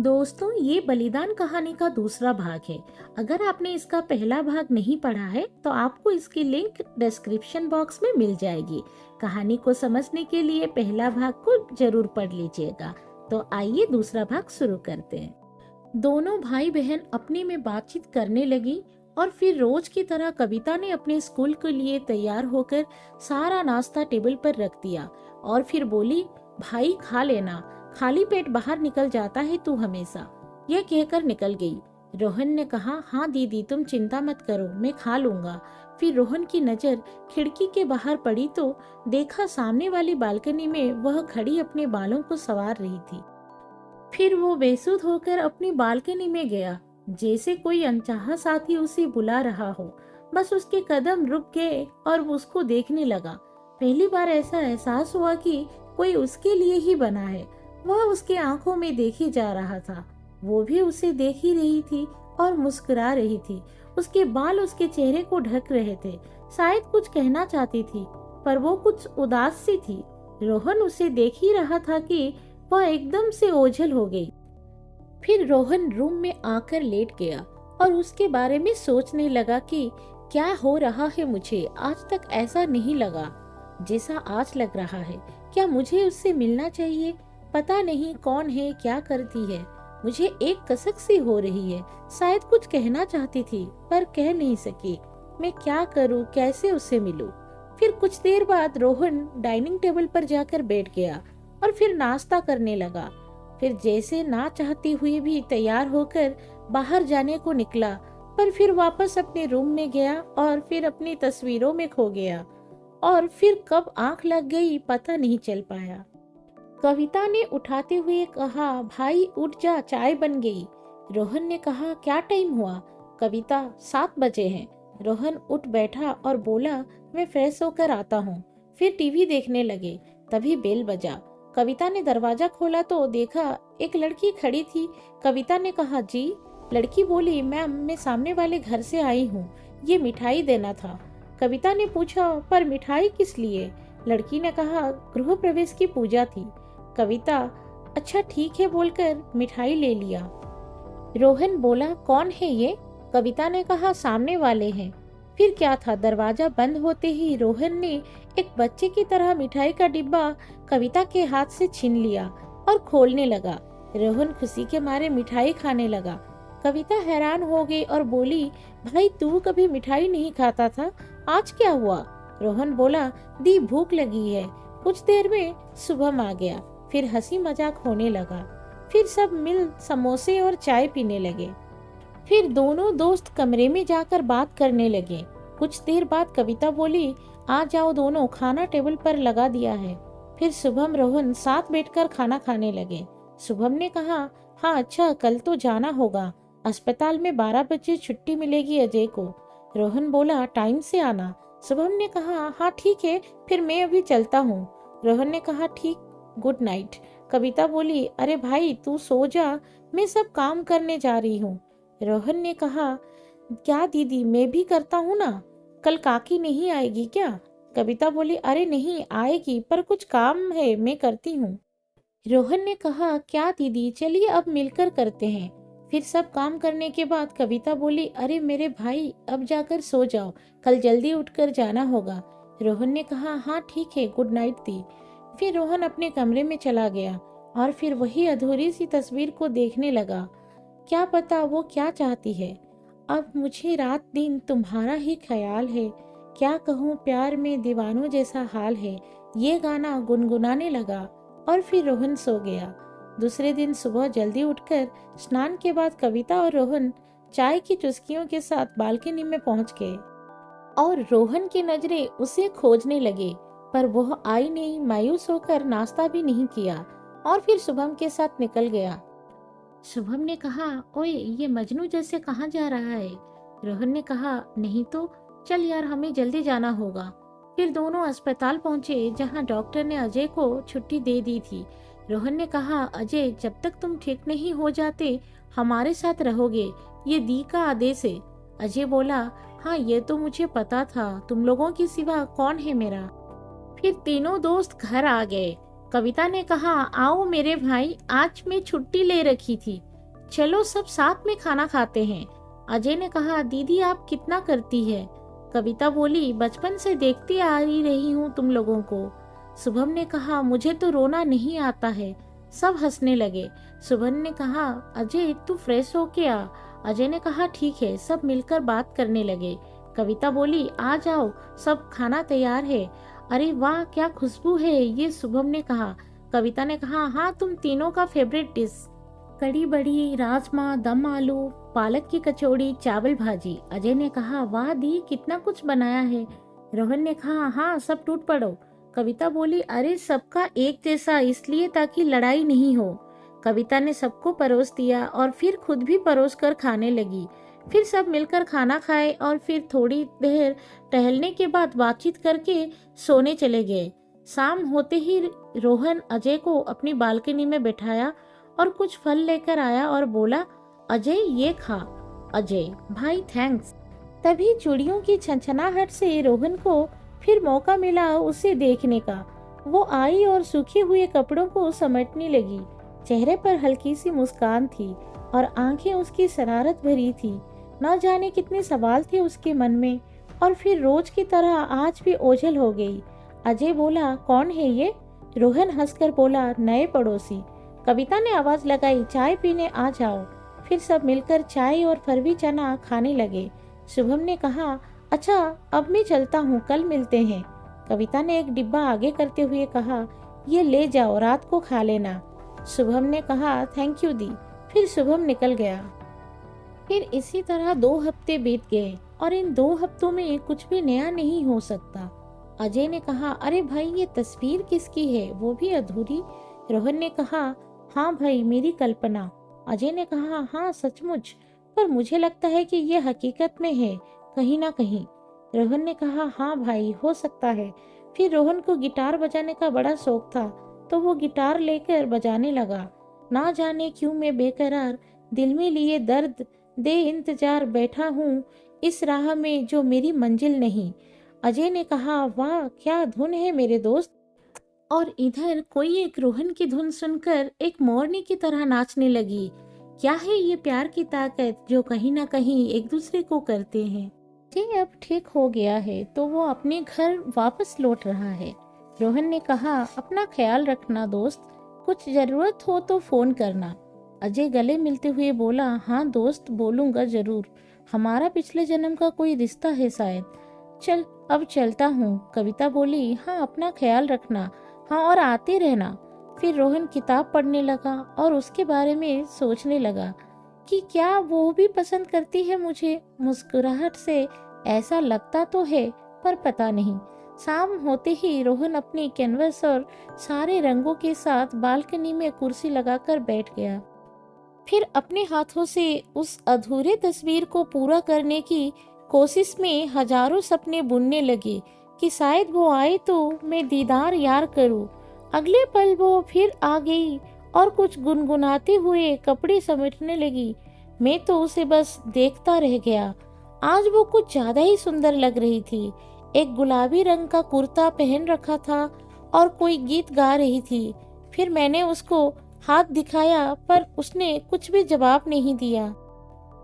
दोस्तों, ये बलिदान कहानी का दूसरा भाग है। अगर आपने इसका पहला भाग नहीं पढ़ा है तो आपको इसकी लिंक डिस्क्रिप्शन बॉक्स में मिल जाएगी। कहानी को समझने के लिए पहला भाग को जरूर पढ़ लीजिएगा। तो आइए दूसरा भाग शुरू करते हैं। दोनों भाई बहन अपने में बातचीत करने लगी और फिर रोज की तरह कविता ने अपने स्कूल के लिए तैयार होकर सारा नाश्ता टेबल पर रख दिया और फिर बोली, भाई खा लेना, खाली पेट बाहर निकल जाता है तू हमेशा। यह कहकर निकल गई। रोहन ने कहा, हाँ दीदी तुम चिंता मत करो, मैं खा लूंगा। फिर रोहन की नजर खिड़की के बाहर पड़ी तो देखा सामने वाली बालकनी में वह खड़ी अपने बालों को संवार रही थी। फिर वो बेसुध होकर अपनी बालकनी में गया, जैसे कोई अनचाहा साथी उसे बुला रहा हो। बस उसके कदम रुक गए और वो उसको देखने लगा। पहली बार ऐसा एहसास हुआ कि कोई उसके लिए ही बना है। वह उसके आंखों में देखी जा रहा था, वो भी उसे देख ही रही थी और मुस्कुरा रही थी। उसके बाल उसके चेहरे को ढक रहे थे। शायद कुछ कहना चाहती थी, पर वो कुछ उदास सी थी। रोहन उसे देख ही रहा था कि वह एकदम से ओझल हो गई। फिर रोहन रूम में आकर लेट गया और उसके बारे में सोचने लगा कि क्या हो रहा है मुझे। आज तक ऐसा नहीं लगा जैसा आज लग रहा है। क्या मुझे उससे मिलना चाहिए? पता नहीं कौन है, क्या करती है। मुझे एक कसक सी हो रही है। शायद कुछ कहना चाहती थी पर कह नहीं सकी। मैं क्या करूं, कैसे उससे मिलूं? फिर कुछ देर बाद रोहन डाइनिंग टेबल पर जाकर बैठ गया और फिर नाश्ता करने लगा। फिर जैसे ना चाहती हुई भी तैयार होकर बाहर जाने को निकला, पर फिर वापस अपने रूम में गया और फिर अपनी तस्वीरों में खो गया। और फिर कब आंख लग गई पता नहीं चल पाया। कविता ने उठाते हुए कहा, भाई उठ जा, चाय बन गई। रोहन ने कहा, क्या टाइम हुआ? कविता, 7 बजे हैं। रोहन उठ बैठा और बोला, मैं फ्रेश होकर आता हूँ। फिर टीवी देखने लगे। तभी बेल बजा। कविता ने दरवाजा खोला तो देखा एक लड़की खड़ी थी। कविता ने कहा, जी? लड़की बोली, मैम मैं सामने वाले घर से आई हूँ, ये मिठाई देना था। कविता ने पूछा, पर मिठाई किस लिए? लड़की ने कहा, गृह प्रवेश की पूजा थी। कविता, अच्छा ठीक है बोलकर मिठाई ले लिया। रोहन बोला, कौन है ये? कविता ने कहा, सामने वाले हैं। फिर क्या था, दरवाजा बंद होते ही रोहन ने एक बच्चे की तरह मिठाई का डिब्बा कविता के हाथ से छीन लिया और खोलने लगा। रोहन खुशी के मारे मिठाई खाने लगा। कविता हैरान हो गई और बोली, भाई तू कभी मिठाई नहीं खाता था, आज क्या हुआ? रोहन बोला, दी भूख लगी है। कुछ देर में शुभम आ गया। फिर हंसी मजाक होने लगा। फिर सब मिल समोसे और चाय पीने लगे। फिर दोनों दोस्त कमरे में जाकर बात करने लगे। कुछ देर बाद कविता बोली, आ जाओ दोनों, खाना टेबल पर लगा दिया है। फिर शुभम रोहन साथ बैठकर खाना खाने लगे। शुभम ने कहा, हाँ अच्छा, कल तो जाना होगा। अस्पताल में 12 बजे छुट्टी मिलेगी अजय को। रोहन बोला, टाइम से आना। शुभम ने कहा, हाँ ठीक है, फिर मैं अभी चलता हूँ। रोहन ने कहा, ठीक, गुड नाइट। कविता बोली, अरे भाई तू सो जा, मैं सब काम करने जा रही हूँ। रोहन ने कहा, क्या दीदी, मैं भी करता हूँ ना, कल काकी नहीं आएगी क्या? कविता बोली, अरे नहीं आएगी, पर कुछ काम है, मैं करती हूँ। रोहन ने कहा, क्या दीदी, चलिए अब मिलकर करते हैं। फिर सब काम करने के बाद कविता बोली, अरे मेरे भाई अब जाकर सो जाओ, कल जल्दी उठकर जाना होगा। रोहन ने कहा, हाँ ठीक है, गुड नाइट दी। फिर रोहन अपने कमरे में चला गया और फिर वही अधूरी सी तस्वीर को देखने लगा। क्या पता वो क्या चाहती है। अब मुझे रात दिन तुम्हारा ही ख्याल है, क्या कहूँ प्यार में दीवानों जैसा हाल है। ये गाना गुनगुनाने लगा और फिर रोहन सो गया। दूसरे दिन सुबह जल्दी उठकर स्नान के बाद कविता और रोहन चाय की चुस्कियों के साथ बालकनी में पहुंच गए और रोहन की नजरें उसे खोजने लगे, पर वह आई नहीं। मायूस होकर नाश्ता भी नहीं किया और फिर शुभम के साथ निकल गया। शुभम ने कहा, ओए ये मजनू जैसे कहाँ जा रहा है? रोहन ने कहा, नहीं तो चल यार, हमें जल्दी जाना होगा। फिर दोनों अस्पताल पहुंचे जहां डॉक्टर ने अजय को छुट्टी दे दी थी। रोहन ने कहा, अजय जब तक तुम ठीक नहीं हो जाते हमारे साथ रहोगे, ये दी का आदेश है। अजय बोला, हाँ ये तो मुझे पता था, तुम लोगों के सिवा कौन है मेरा। फिर तीनों दोस्त घर आ गए। कविता ने कहा, आओ मेरे भाई, आज मैं छुट्टी ले रखी थी। चलो सब साथ में खाना खाते हैं। अजय ने कहा, दीदी आप कितना करती है। कविता बोली, बचपन से देखती आ ही रही हूँ तुम लोगों को। शुभम ने कहा, मुझे तो रोना नहीं आता है। सब हंसने लगे। शुभम ने कहा, अजय तू फ्रेश हो के आ। अजय ने कहा, ठीक है। सब मिलकर बात करने लगे। कविता बोली, आ जाओ, सब खाना तैयार है। अरे वाह क्या खुशबू है, ये शुभम ने कहा। कविता ने कहा, हाँ तुम तीनों का फेवरेट डिश। कड़ी बड़ी, राजमा, दम आलू, पालक की कचौड़ी, चावल भाजी। अजय ने कहा, वाह दी कितना कुछ बनाया है। रोहन ने कहा, हाँ सब टूट पड़ो। कविता बोली, अरे सबका एक जैसा इसलिए ताकि लड़ाई नहीं हो। कविता ने सबको परोस दिया और फिर खुद भी परोस कर खाने लगी। फिर सब मिलकर खाना खाए और फिर थोड़ी देर टहलने के बाद बातचीत करके सोने चले गए। शाम होते ही रोहन अजय को अपनी बालकनी में बैठाया और कुछ फल लेकर आया और बोला, अजय ये खा। अजय, भाई थैंक्स। तभी चूड़ियों की छनछनाहट से रोहन को फिर मौका मिला उसे देखने का। वो आई और सूखे हुए कपड़ों को समेटने लगी। चेहरे पर हल्की सी मुस्कान थी और आंखें उसकी शरारत भरी थी। न जाने कितने सवाल थे उसके मन में, और फिर रोज की तरह आज भी ओझल हो गई। अजय बोला, कौन है ये? रोहन हंसकर बोला, नए पड़ोसी। कविता ने आवाज लगाई, चाय पीने आ जाओ। फिर सब मिलकर चाय और फरवी चना खाने लगे। शुभम ने कहा, अच्छा अब मैं चलता हूँ, कल मिलते हैं। कविता ने एक डिब्बा आगे करते हुए कहा, ये ले जाओ, रात को खा लेना। शुभम ने कहा, थैंक यू दी। फिर शुभम निकल गया। फिर इसी तरह 2 हफ्ते बीत गए और इन 2 हफ्तों में कुछ भी नया नहीं हो सकता। अजय ने कहा, अरे भाई ये तस्वीर किसकी है, वो भी अधूरी। रोहन ने कहा, हाँ भाई मेरी कल्पना। अजय ने कहा, हाँ सचमुच, पर मुझे लगता है कि ये हकीकत में है कहीं ना कहीं। रोहन ने कहा, हाँ भाई हो सकता है। फिर रोहन को गिटार बजाने का बड़ा शौक था तो वो गिटार लेकर बजाने लगा। ना जाने क्यों मैं बेकरार दिल में लिए दर्द दे इंतजार बैठा हूँ इस राह में जो मेरी मंजिल नहीं। अजय ने कहा, वाह क्या धुन है मेरे दोस्त। और इधर कोई एक रोहन की धुन सुनकर एक मोरनी की तरह नाचने लगी। क्या है ये प्यार की ताकत जो कहीं ना कहीं एक दूसरे को करते हैं। जी अब ठीक हो गया है तो वो अपने घर वापस लौट रहा है। रोहन ने कहा, अपना ख्याल रखना दोस्त, कुछ जरूरत हो तो फोन करना। अजय गले मिलते हुए बोला, हाँ दोस्त बोलूंगा जरूर, हमारा पिछले जन्म का कोई रिश्ता है शायद। चल अब चलता हूँ। कविता बोली, हाँ अपना ख्याल रखना, हाँ और आते रहना। फिर रोहन किताब पढ़ने लगा और उसके बारे में सोचने लगा कि क्या वो भी पसंद करती है मुझे। मुस्कुराहट से ऐसा लगता तो है पर पता नहीं। शाम होते ही रोहन अपनी कैनवस और सारे रंगों के साथ बालकनी में कुर्सी लगाकर बैठ गया। फिर अपने हाथों से उस अधूरे तस्वीर को पूरा करने की कोशिश में हजारों सपने बुनने लगे कि शायद वो आए तो मैं दीदार यार करूं। अगले पल वो फिर आ गई और कुछ गुनगुनाते हुए कपड़े समेटने लगी। मैं तो उसे बस देखता रह गया। आज वो कुछ ज्यादा ही सुंदर लग रही थी। एक गुलाबी रंग का कुर्ता पहन रखा था और कोई गीत गा रही थी। फिर मैंने उसको हाथ दिखाया पर उसने कुछ भी जवाब नहीं दिया,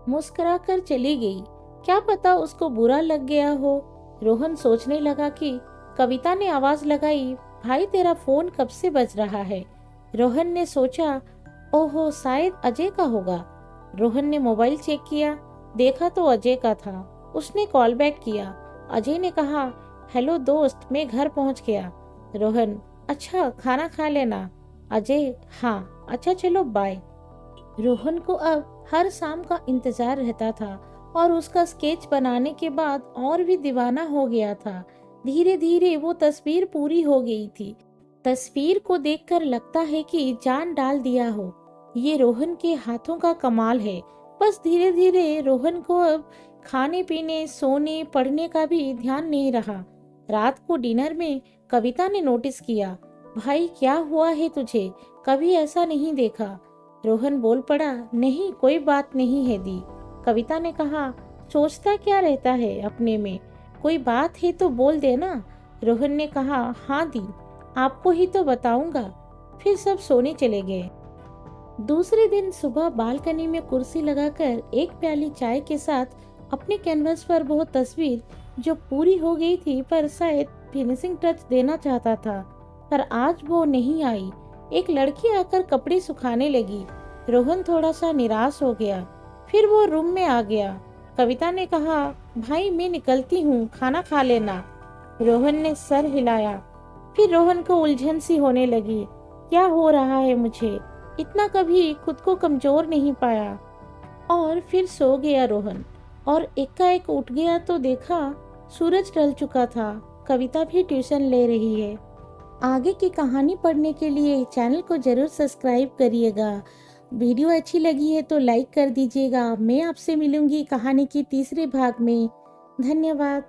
मुस्कुराकर चली गई। क्या पता उसको बुरा लग गया हो। रोहन सोचने लगा कि कविता ने आवाज लगाई, भाई तेरा फोन कब से बज रहा है। रोहन ने सोचा, ओहो शायद अजय का होगा। रोहन ने मोबाइल चेक किया, देखा तो अजय का था। उसने कॉल बैक किया। अजय ने कहा, हेलो दोस्त मैं घर पहुंच गया। रोहन, अच्छा खाना खा लेना। अजय, हाँ अच्छा चलो बाय। रोहन को अब हर शाम का इंतजार रहता था और उसका स्केच बनाने के बाद और भी दीवाना हो गया था। धीरे धीरे वो तस्वीर पूरी हो गई थी। तस्वीर को देखकर लगता है कि जान डाल दिया हो। ये रोहन के हाथों का कमाल है। बस धीरे धीरे रोहन को अब खाने पीने सोने पढ़ने का भी ध्यान नहीं रहा। रात को डिनर में कविता ने नोटिस किया, भाई क्या हुआ है तुझे, कभी ऐसा नहीं देखा। रोहन बोल पड़ा, नहीं कोई बात नहीं है दी। कविता ने कहा, सोचता क्या रहता है अपने में, कोई बात है तो बोल देना। रोहन ने कहा, हाँ दी आपको ही तो बताऊंगा। फिर सब सोने चले गए। दूसरे दिन सुबह बालकनी में कुर्सी लगाकर एक प्याली चाय के साथ अपने कैनवस पर वो तस्वीर जो पूरी हो गई थी पर शायद फिनिशिंग टच देना चाहता था, पर आज वो नहीं आई। एक लड़की आकर कपड़े सुखाने लगी। रोहन थोड़ा सा निराश हो गया। फिर वो रूम में आ गया। कविता ने कहा, भाई मैं निकलती हूँ, खाना खा लेना। रोहन ने सर हिलाया। फिर रोहन को उलझन सी होने लगी। क्या हो रहा है मुझे? इतना कभी खुद को कमजोर नहीं पाया। और फिर सो गया रोहन। और एकाएक उठ गया तो देखा सूरज ढल चुका था। कविता भी ट्यूशन ले रही है। आगे की कहानी पढ़ने के लिए चैनल को जरूर सब्सक्राइब करिएगा। वीडियो अच्छी लगी है तो लाइक कर दीजिएगा। मैं आपसे मिलूंगी कहानी की तीसरे भाग में। धन्यवाद।